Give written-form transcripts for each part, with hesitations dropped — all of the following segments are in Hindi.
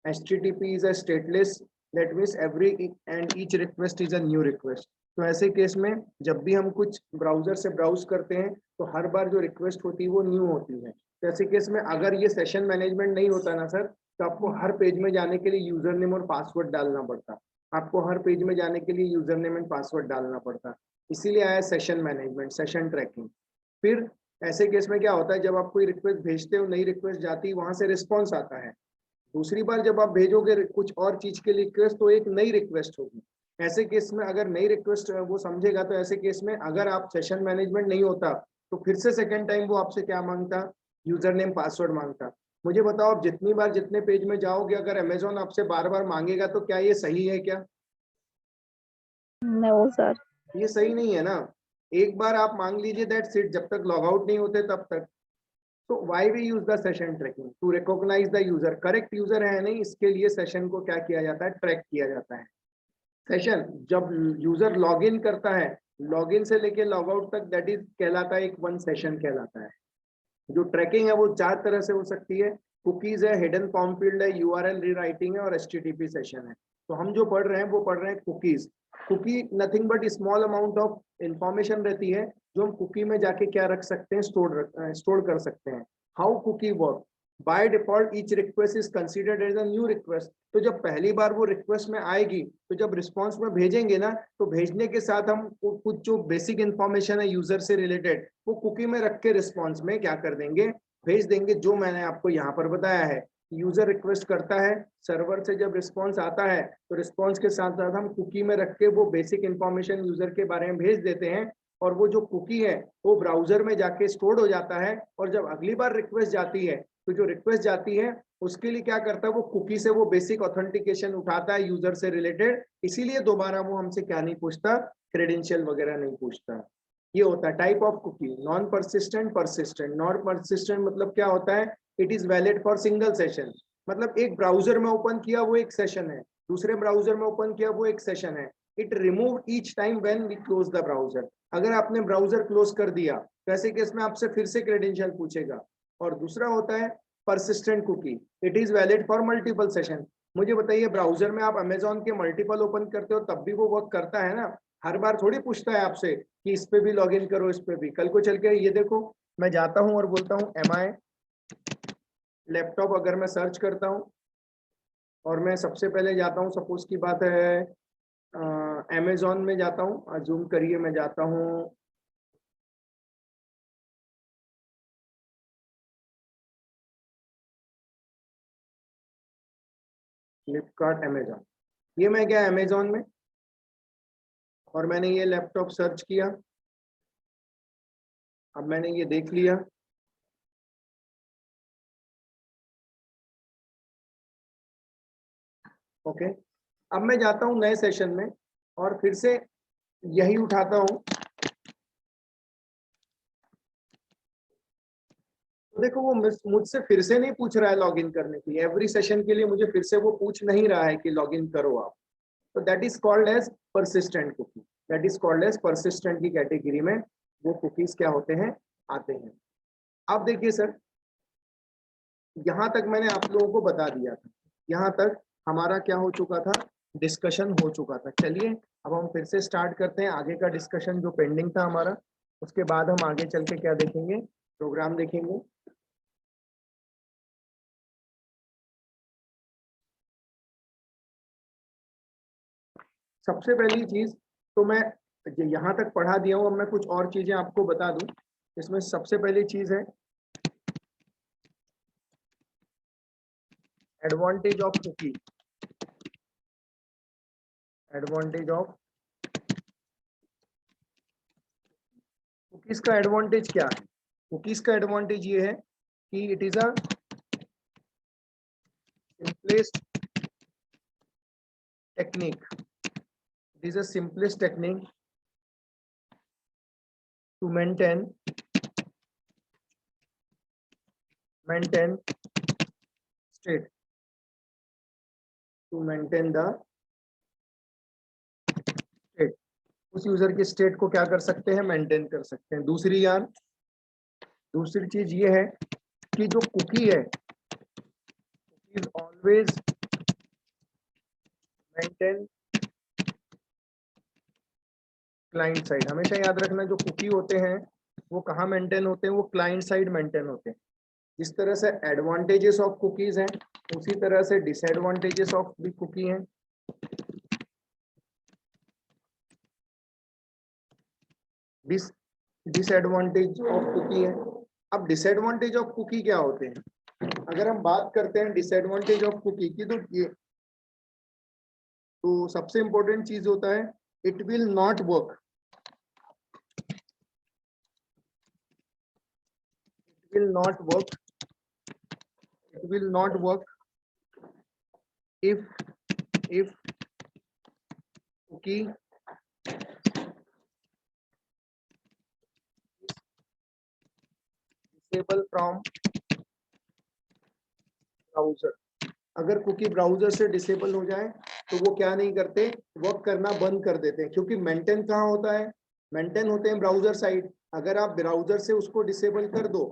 HTTP is a stateless, that means every and each request is a new request। तो ऐसे केस में जब भी हम कुछ ब्राउजर से ब्राउज करते हैं तो हर बार जो रिक्वेस्ट होती है वो न्यू होती है। तो ऐसे केस में अगर ये सेशन मैनेजमेंट नहीं होता ना सर, तो आपको हर पेज में जाने के लिए यूजर नेम और पासवर्ड डालना पड़ता। आपको हर पेज में जाने के लिए यूजर नेम एंड पासवर्ड डालना पड़ता। इसीलिए आया सेशन मैनेजमेंट, सेशन ट्रैकिंग। फिर ऐसे केस में क्या होता है, जब आप कोई रिक्वेस्ट भेजते हो, नई रिक्वेस्ट जाती है, वहां से रिस्पॉन्स आता है। दूसरी बार जब आप भेजोगे कुछ और चीज के लिए रिक्वेस्ट, तो एक नई रिक्वेस्ट होगी। ऐसे केस में अगर नई रिक्वेस्ट वो समझेगा, तो ऐसे केस में अगर आप सेशन मैनेजमेंट नहीं होता तो फिर से सेकंड टाइम वो आपसे क्या मांगता, यूजर नेम पासवर्ड मांगता। मुझे बताओ, आप जितनी बार जितने पेज में जाओगे, अगर अमेजोन आपसे बार बार मांगेगा तो क्या ये सही है क्या? नो सर, ये सही नहीं है ना। एक बार आप मांग लीजिए, दैट्स इट, जब तक लॉग आउट नहीं होते तब तक। तो why we use the session tracking to recognise the user, correct user है नहीं, इसके लिए सेशन को क्या किया जाता है, ट्रैक किया जाता है। सेशन जब यूजर लॉग इन करता है, लॉग इन से लेके लॉग आउट तक, दैट इज कहलाता है एक वन सेशन कहलाता है। जो ट्रैकिंग है वो चार तरह से हो सकती है। कुकीज है, हिडन फॉर्म फील्ड है, यूआरएल रीराइटिंग है और एचटीटीपी सेशन है। तो हम जो पढ़ रहे हैं वो पढ़ रहे हैं cookies. Cookie nothing but small amount of information रहती है जो हम कुकी में जाके क्या रख सकते हैं, स्टोर कर सकते हैं। How cookie work, by default each request is considered as a new request. तो जब पहली बार वो रिक्वेस्ट में आएगी, तो जब रिस्पॉन्स में भेजेंगे ना, तो भेजने के साथ हम कुछ जो बेसिक इंफॉर्मेशन है यूजर से रिलेटेड, वो कुकी में रख के रिस्पॉन्स में क्या कर देंगे, भेज देंगे। जो मैंने आपको यहाँ पर बताया है, यूजर रिक्वेस्ट करता है, सर्वर से जब रिस्पॉन्स आता है, तो रिस्पॉन्स के साथ साथ हम कुकी में रख के वो बेसिक इंफॉर्मेशन यूजर के बारे में भेज देते हैं। और वो जो कुकी है वो ब्राउजर में जाके स्टोर हो जाता है। और जब अगली बार रिक्वेस्ट जाती है, तो जो रिक्वेस्ट जाती है उसके लिए क्या करता है, वो कुकी से वो बेसिक ऑथेंटिकेशन उठाता है यूजर से रिलेटेड। इसीलिए दोबारा वो हमसे क्या नहीं पूछता, क्रेडेंशियल वगैरह नहीं पूछता। ये होता है type of cookie. Non persistent, persistent. Non persistent मतलब क्या होता है, it is valid for single session. मतलब एक ब्राउजर में ओपन किया वो एक सेशन है, दूसरे ब्राउजर में ओपन किया वो एक सेशन है। It remove each time when we close the browser. अगर आपने ब्राउजर क्लोज कर दिया, तो ऐसे केस में आपसे फिर से क्रेडेंशियल पूछेगा। और दूसरा होता है persistent cookie, it is valid for multiple session. मुझे बताइए, ब्राउजर में आप अमेजोन के मल्टीपल ओपन करते हो तब भी वो वर्क करता है ना। हर बार थोड़ी पूछता है आपसे कि इस पे भी लॉग इन करो, इस पे भी। कल को चल के ये देखो, मैं जाता हूं और बोलता हूं MI लैपटॉप, अगर मैं सर्च करता हूं और मैं सबसे पहले जाता हूं, सपोज की बात है अमेजोन में जाता हूं, जूम करिए, मैं जाता हूं फ्लिपकार्ट अमेजोन। ये मैं गया अमेजोन में और मैंने ये लैपटॉप सर्च किया। अब मैंने ये देख लिया। ओके, अब मैं जाता हूं नए सेशन में और फिर से यही उठाता हूं। तो देखो, वो मुझसे फिर से नहीं पूछ रहा है लॉगिन करने के लिए। एवरी सेशन के लिए मुझे फिर से वो पूछ नहीं रहा है कि लॉगिन करो आप। तो that is called as persistent cookie. That is called as persistent की कैटेगरी में वो कुकीज क्या होते हैं, आते हैं। अब देखिए सर, यहाँ तक मैंने आप लोगों को बता दिया था। यहाँ तक हमारा क्या हो चुका था, डिस्कशन हो चुका था। चलिए अब हम फिर से स्टार्ट करते हैं आगे का डिस्कशन जो पेंडिंग था हमारा। उसके बाद हम आगे चल के क्या देखेंगे, प्रोग्राम देखेंगे। सबसे पहली चीज तो मैं यहाँ तक पढ़ा दिया हूँ, अब मैं कुछ और चीजें आपको बता दूं। इसमें सबसे पहली चीज है advantage of cookie. Advantage of cookies का एडवांटेज क्या है? कुकीज का एडवांटेज ये है कि it is a simplest technique. It is a simplest technique to maintain state, to maintain the state। उस यूजर की स्टेट को क्या कर सकते हैं, मेंटेन कर सकते हैं। दूसरी चीज ये है कि जो कुकी है is always maintain client side. हमेशा याद रखना जो कुकी होते हैं वो कहाँ मेंटेन होते हैं, वो क्लाइंट साइड मेंटेन होते हैं। जिस तरह से एडवांटेजेस ऑफ कुकीज हैं उसी तरह से डिसएडवांटेजेस ऑफ भी कुकी हैं। डिसएडवांटेज ऑफ कुकी है। अब डिसएडवांटेज ऑफ कुकी क्या होते हैं? अगर हम बात करते हैं डिसएडवांटेज ऑफ कुकी की, तो सबसे इंपॉर्टेंट चीज होता है it will not work. It will not work. It will not work if cookie disable from browser. अगर कुकी ब्राउजर से डिसेबल हो जाए तो वो क्या नहीं करते, वर्क करना बंद कर देते हैं, क्योंकि मेंटेन कहाँ होता है, मेंटेन होते हैं ब्राउजर साइड। अगर आप ब्राउजर से उसको डिसेबल कर दो,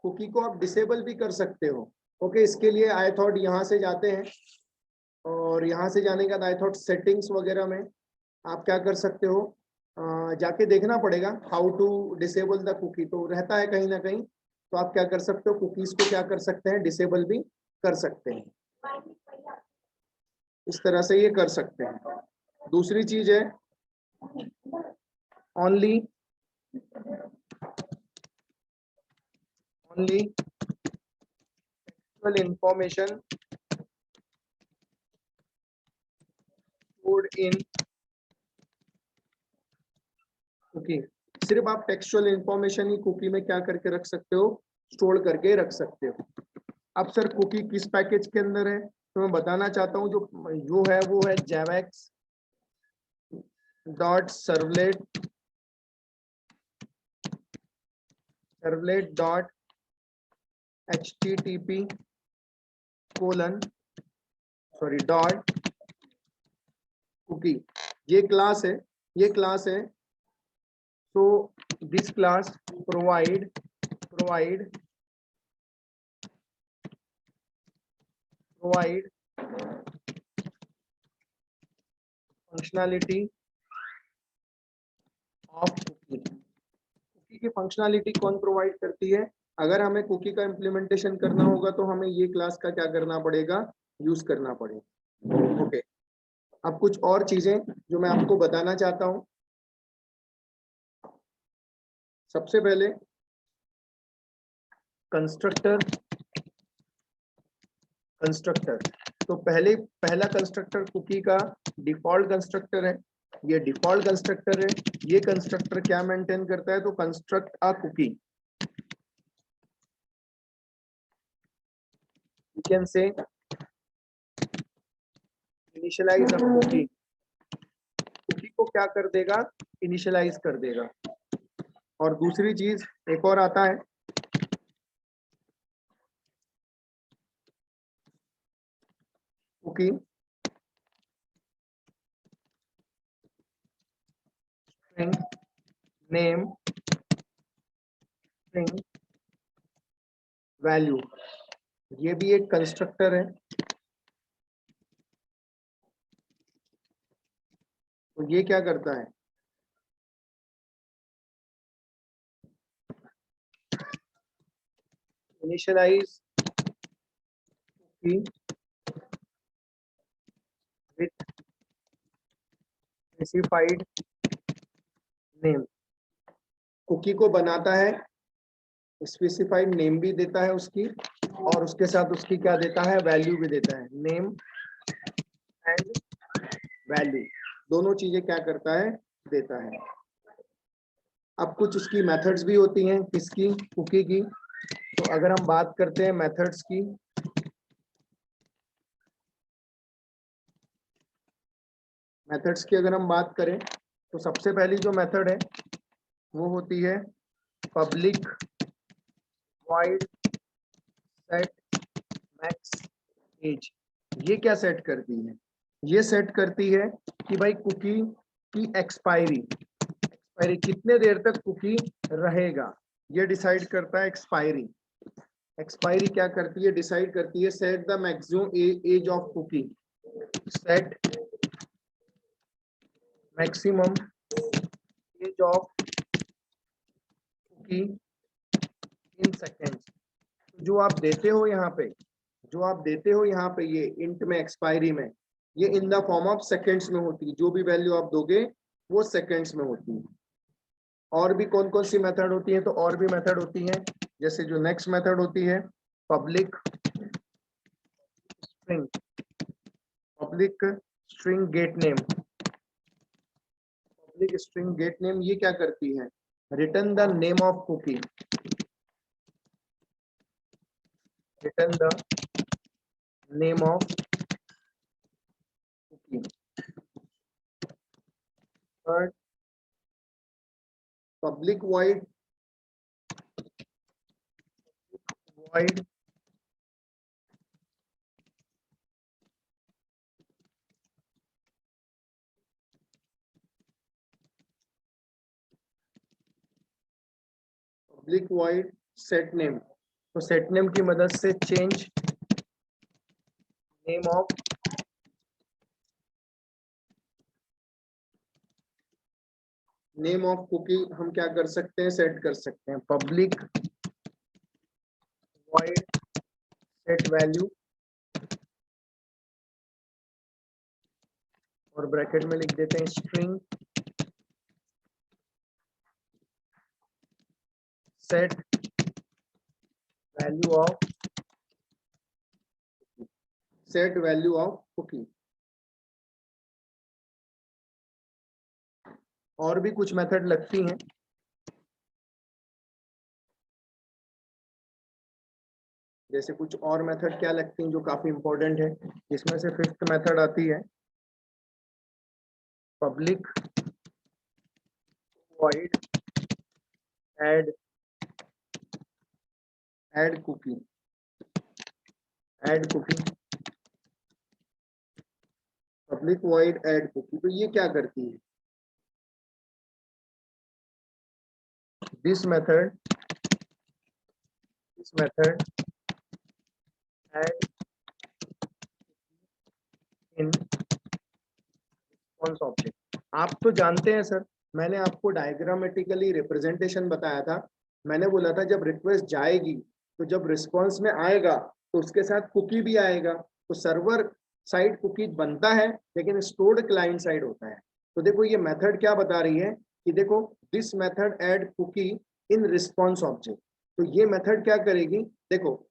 कुकी को आप डिसेबल भी कर सकते हो। ओके, इसके लिए आई थॉट यहाँ से जाते हैं, और यहाँ से जाने के बाद आई थॉट सेटिंग्स वगैरह में आप क्या कर सकते हो, जाके देखना पड़ेगा how to disable the cookie, तो रहता है कहीं ना कहीं। तो आप क्या कर सकते हो, कुकीज को क्या कर सकते हैं, डिसेबल भी कर सकते हैं। इस तरह से ये कर सकते हैं। दूसरी चीज है only information stored in cookie. सिर्फ आप टेक्सचुअल इंफॉर्मेशन ही कुकी में क्या करके रख सकते हो, स्टोर करके रख सकते हो। अब सर कुकी किस पैकेज के अंदर है, तो मैं बताना चाहता हूँ जो है वो है javax dot servlet dot http dot cookie. ये क्लास है। so this class provide functionality of cookie। Cookie की फंक्शनैलिटी कौन प्रोवाइड करती है? अगर हमें कुकी का इम्प्लीमेंटेशन करना होगा तो हमें ये क्लास का क्या करना पड़ेगा, यूज करना पड़ेगा। ओके, अब कुछ और चीजें जो मैं आपको बताना चाहता हूं। सबसे पहले कंस्ट्रक्टर। तो पहला कंस्ट्रक्टर कुकी का डिफॉल्ट कंस्ट्रक्टर है। ये डिफॉल्ट कंस्ट्रक्टर है। ये कंस्ट्रक्टर क्या मेंटेन करता है, तो construct a cookie. You can say initialise a cookie. Cookie को क्या कर देगा, इनिशियलाइज कर देगा। और दूसरी चीज एक और आता है, cookie string name string value. ये भी एक कंस्ट्रक्टर है। तो ये क्या करता है, initialise cookie with specified name. Cookie को बनाता है, स्पेसिफाइड नेम भी देता है उसकी, और उसके साथ उसकी क्या देता है, वैल्यू भी देता है। नेम एंड वैल्यू दोनों चीजें क्या करता है, देता है। अब कुछ उसकी मेथड्स भी होती हैं, किसकी, कुकी की। तो अगर हम बात करते हैं मेथड्स की, अगर हम बात करें तो सबसे पहली जो मेथड है वो होती है public void set max age. ये क्या सेट करती है, ये सेट करती है कि भाई कुकी की एक्सपायरी कितने देर तक कुकी रहेगा, ये डिसाइड करता है एक्सपायरी। क्या करती है, डिसाइड करती है set the maximum age of cookie. Set maximum age of cookie in seconds. जो आप देते हो यहाँ पे, जो आप देते हो यहाँ पे ये इंट में एक्सपायरी में, ये in the form of seconds में होती है। जो भी वैल्यू आप दोगे वो सेकेंड्स में होती है। और भी कौन कौन सी मेथड होती है? तो और भी मेथड होती है, जैसे जो नेक्स्ट मेथड होती है public string, public string get name. Public string get name ये क्या करती है? Return the name of cookie, return the name of cookie. Third, public void public void set name. तो सेट नेम की मदद से चेंज नेम ऑफ कुकी हम क्या कर सकते हैं? सेट कर सकते हैं। पब्लिक void सेट वैल्यू और ब्रैकेट में लिख देते हैं string set value of cookie. और भी कुछ मेथड लगती हैं, जैसे कुछ और मेथड क्या लगती हैं जो काफी इंपॉर्टेंट है, जिसमें से फिफ्थ मेथड आती है public void add cookie. Public void add cookie, तो ये क्या करती है? This method add in response object. आप तो जानते हैं सर, मैंने आपको डायग्रामेटिकली रिप्रेजेंटेशन बताया था। मैंने बोला था जब रिक्वेस्ट जाएगी तो जब रिस्पॉन्स में आएगा तो उसके साथ कुकी भी आएगा। तो सर्वर साइड कुकी बनता है लेकिन स्टोर्ड क्लाइंट साइड होता है। तो देखो ये मेथड क्या बता रही है कि देखो this method add cookie in response object. तो ये मेथड क्या करेगी? देखो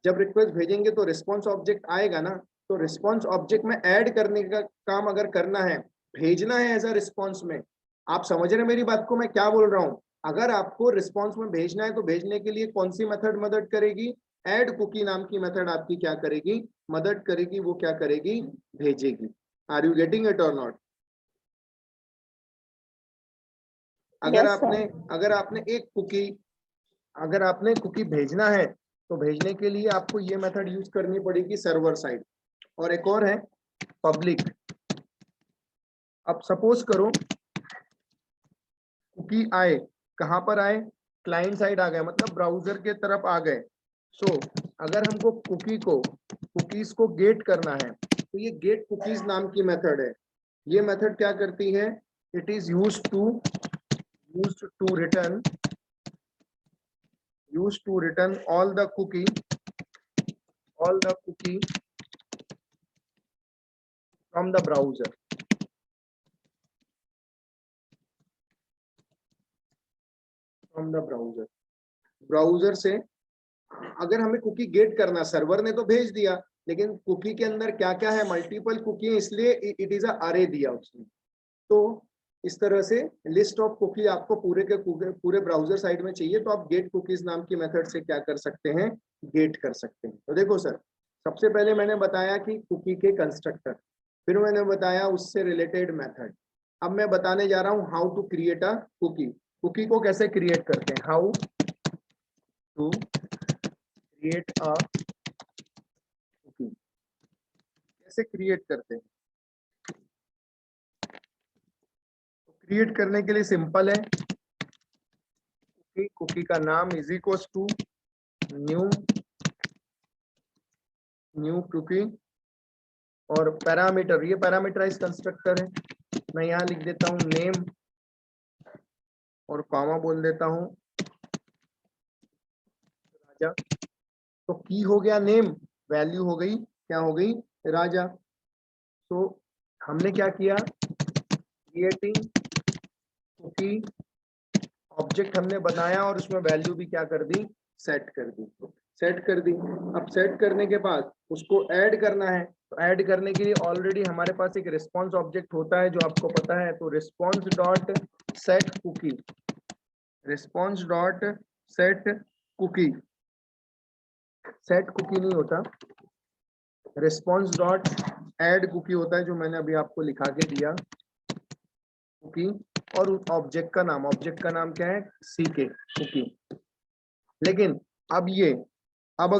जब रिक्वेस्ट भेजेंगे तो रिस्पॉन्स ऑब्जेक्ट आएगा ना, तो रिस्पॉन्स ऑब्जेक्ट में ऐड करने का काम अगर करना है, भेजना है एज अ रिस्पॉन्स में। आप समझ रहे हैं मेरी बात को मैं क्या बोल रहा हूं? अगर आपको रिस्पॉन्स में भेजना है तो भेजने के लिए कौन सी मेथड मदद करेगी? ऐड कुकी नाम की मेथड आपकी क्या करेगी? मदद करेगी। वो क्या करेगी? भेजेगी। आर यू गेटिंग इट और नॉट? अगर Yes, आपने sir. अगर आपने कुकी भेजना है तो भेजने के लिए आपको ये मेथड यूज करनी पड़ेगी सर्वर साइड। और एक और है पब्लिक। अब सपोज करो कुकी आए, कहां पर आए? क्लाइंट साइड आ गए, मतलब ब्राउजर के तरफ आ गए। सो अगर हमको कुकीज को गेट करना है तो ये गेट कुकीज नाम की मेथड है। ये मेथड क्या करती है? It is used to return all the cookie from the browser. Browser से अगर हमें कुकी गेट करना, सर्वर ने तो भेज दिया लेकिन कुकी के अंदर क्या क्या है? मल्टीपल कुकी, इसलिए इट इज अरे दिया उसने। तो इस तरह से लिस्ट ऑफ कुकी आपको पूरे ब्राउजर साइड में चाहिए, तो आप गेट कुकीज नाम की मेथड से क्या कर सकते हैं? गेट कर सकते हैं। तो देखो सर, सबसे पहले मैंने बताया कि कुकी के कंस्ट्रक्टर, फिर मैंने बताया उससे रिलेटेड मेथड। अब मैं बताने जा रहा हूं how to create a cookie. Cookie को कैसे क्रिएट करते हैं? How to create a cookie, कैसे क्रिएट करते हैं? तो क्रिएट करने के लिए सिंपल है, कुकी का नाम is equal to new cookie और पैरामीटर, ये पैरामीटराइज कंस्ट्रक्टर है। मैं यहाँ लिख देता हूँ नेम और कॉमा बोल देता हूँ राजा। तो की हो गया नेम, वैल्यू हो गई, क्या हो गई, राजा। तो हमने क्या किया, क्रिएटिंग कुकी, ऑब्जेक्ट हमने बनाया और उसमें वैल्यू भी क्या कर दी, सेट कर दी, सेट कर दी। अब सेट करने के बाद उसको ऐड करना है, तो ऐड करने के लिए ऑलरेडी हमारे पास एक रिस्पॉन्स ऑब्जेक्ट होता है जो आपको पता है। तो response dot set cookie, response dot set cookie, set cookie नहीं होता, रिस्पॉन्स डॉट ऐड कुकी होता है, जो मैंने अभी आपको लिखा के दिया कुकी। और उस ऑब्जेक्ट का नाम, ऑब्जेक्ट का नाम क्या है, सीके कुकी। लेकिन अब ये, अब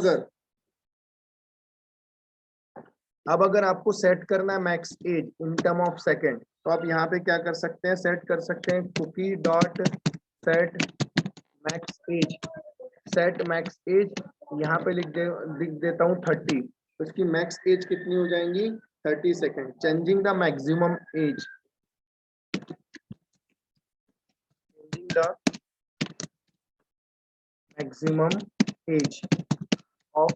अगर आपको सेट करना है max age in term of second, तो आप यहाँ पे क्या कर सकते हैं, सेट कर सकते हैं cookie dot set max age, set max age. यहाँ पे लिख देता हूँ 30, तो इसकी मैक्स एज कितनी हो जाएंगी, 30 second. Changing the maximum as, changing the maximum age of.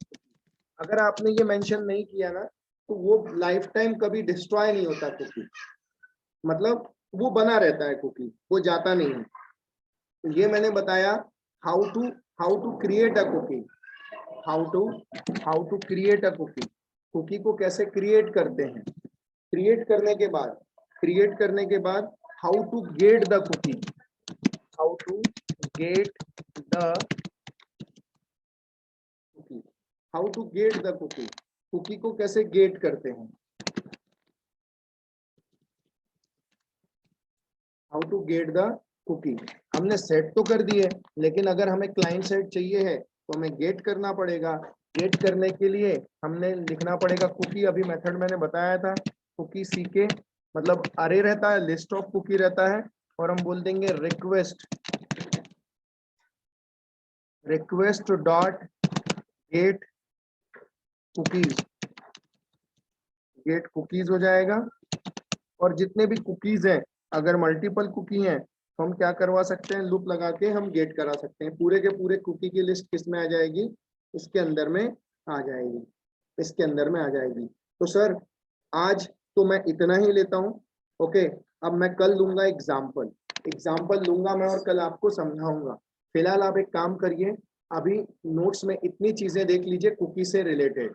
अगर आपने ये मेंशन नहीं किया ना, तो वो लाइफ टाइम कभी डिस्ट्रॉय नहीं होता कुकी, मतलब वो बना रहता है कुकी, वो जाता नहीं है। तो ये मैंने बताया how to create a cookie, how to create a cookie, cookie को कैसे क्रिएट करते हैं। क्रिएट करने के बाद how to get the cookie, how to get the cookie, how to get the cookie, cookie को कैसे गेट करते हैं, how to get the cookie. हमने सेट तो कर दिए, लेकिन अगर हमें क्लाइंट सेट चाहिए है तो हमें गेट करना पड़ेगा। गेट करने के लिए हमने लिखना पड़ेगा कुकी, अभी मेथड मैंने बताया था, कुकी सीके, मतलब अरे रहता है, लिस्ट ऑफ कुकी रहता है, और हम बोल देंगे request dot get cookies, get cookies हो जाएगा। और जितने भी कुकीज हैं, अगर मल्टीपल कुकी हैं तो हम क्या करवा सकते हैं, लूप लगा के हम गेट करा सकते हैं। पूरे के पूरे कुकी की लिस्ट किस में आ जाएगी, इसके अंदर में आ जाएगी, इसके अंदर में आ जाएगी। तो सर आज तो मैं इतना ही लेता हूँ, ओके। अब मैं कल लूंगा एग्जाम्पल लूंगा मैं, और कल आपको समझाऊंगा। फिलहाल आप एक काम करिए, अभी नोट्स में इतनी चीजें देख लीजिए कुकी से रिलेटेड,